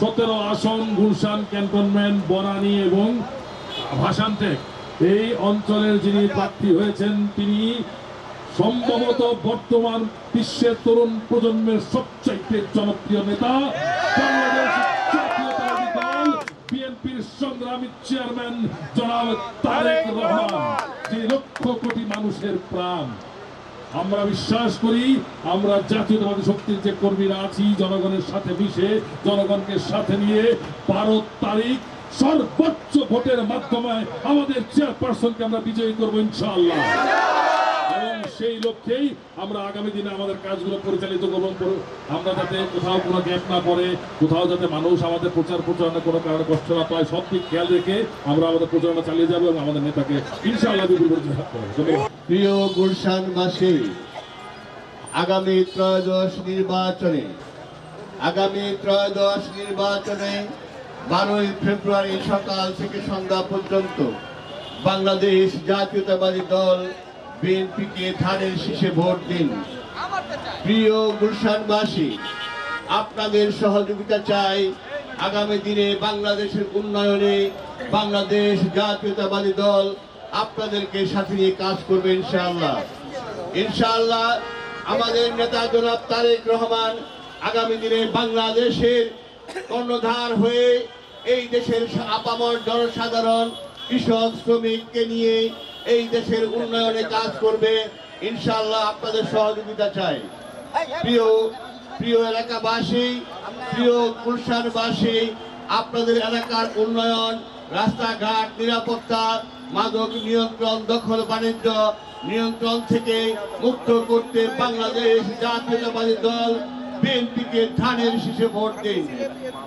17 আসন গুলশান ক্যান্টনমেন্ট, বনানী এবং ভাসানটেক এই অঞ্চলের যিনি প্রার্থী হয়েছেন তিনি সম্ভবত বর্তমান বিশ্বের তরুণ প্রজন্মের সবচাইতে জনপ্রিয় নেতা, বাংলাদেশ জাতীয়তাবাদী দল বিএনপির সংগ্রামী চেয়ারম্যান জনাব তারেক রহমান, যে লক্ষ কোটি মানুষের প্রাণ। আমরা বিশ্বাস করি আমরা জাতীয়তাবাদী শক্তির যে কর্মীরা আছি জনগণের সাথে মিশে জনগণকে সাথে নিয়ে 12 তারিখ সর্বোচ্চ ভোটের মাধ্যমে আমাদের চেয়ারপারসনকে আমরা বিজয়ী করবো ইনশাআল্লাহ। এবং সেই লক্ষ্যেই আমরা আগামী দিনে আমাদের কাজগুলো পরিচালিত করবো। আমরা যাতে কোথাও কোনো গ্যাপ না পড়ে, কোথাও যাতে মানুষ আমাদের প্রচারণা কোনো কারণে কষ্ট না পায়, সব দিক খেয়াল রেখে আমরা আমাদের প্রচারণা চালিয়ে যাবো এবং আমাদের নেতাকে ইনশাআল্লাহ বিপুল পরিচয় করবো। প্রিয় গুলশানবাসী, আগামী ত্রয়োদশ নির্বাচনে 12ই ফেব্রুয়ারি সকাল থেকে সন্ধ্যা পর্যন্ত বাংলাদেশ জাতীয়তাবাদী দল বিএনপিকে ধানের শীষে ভোট দিন। প্রিয় গুলশানবাসী, আপনাদের সহযোগিতা চাই আগামী দিনে বাংলাদেশের উন্নয়নে। বাংলাদেশ জাতীয়তাবাদী দল আপনাদেরকে সাথে নিয়ে কাজ করবে ইনশাআল্লাহ। ইনশাআল্লাহ আমাদের নেতা জনাব তারেক রহমান আগামী দিনে বাংলাদেশের কর্ণধার হয়ে এই দেশের আপামর জনসাধারণ, কৃষক, শ্রমিককে নিয়ে এই দেশের উন্নয়নে কাজ করবে ইনশাআল্লাহ। আপনাদের সহযোগিতা চাই। প্রিয় এলাকাবাসী, প্রিয় গুলশানবাসী, আপনাদের এলাকার উন্নয়ন, রাস্তাঘাট, নিরাপত্তা, মাদক নিয়ন্ত্রণ, দখল বাণিজ্য নিয়ন্ত্রণ থেকে মুক্ত করতে বাংলাদেশ জাতীয়তাবাদী দল বিএনপিকে ধানের শীষে ভোট দিন।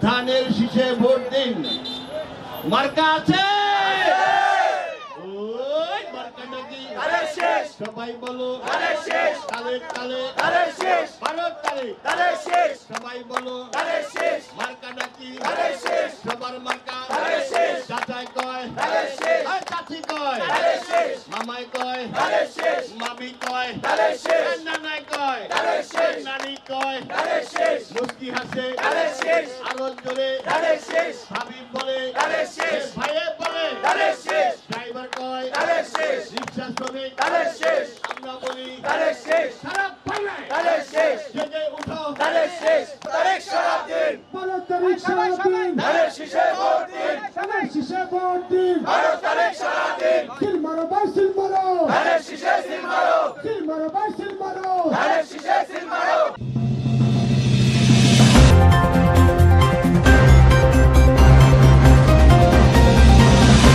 ধানের শীষে ভোট দিন। মার্কা আছে? ওই মার্কাটা কি? সবাই বলো তালে তালে ভারত তালে সবাই বলো মার্কাটা কি? সবার মার্কা চাচাই কয়, চাচি কয়, মামাই কয়, মামি কয়, নানাই কয়, নানি কয়, মুস্কি হাসে আরো জোরে, হাবিব বলে, ভাইয়ে বলে, ড্রাইভার কয়, রিক্সা শ্রমিক, আমরা বলি সারা বাংলায় জেগে উঠো, তারেক সারা দিন, 12 তারিখ সারাদিন ধানের শীষে ভোট দিন, ধানের শীষে ভোট দিন। ভারত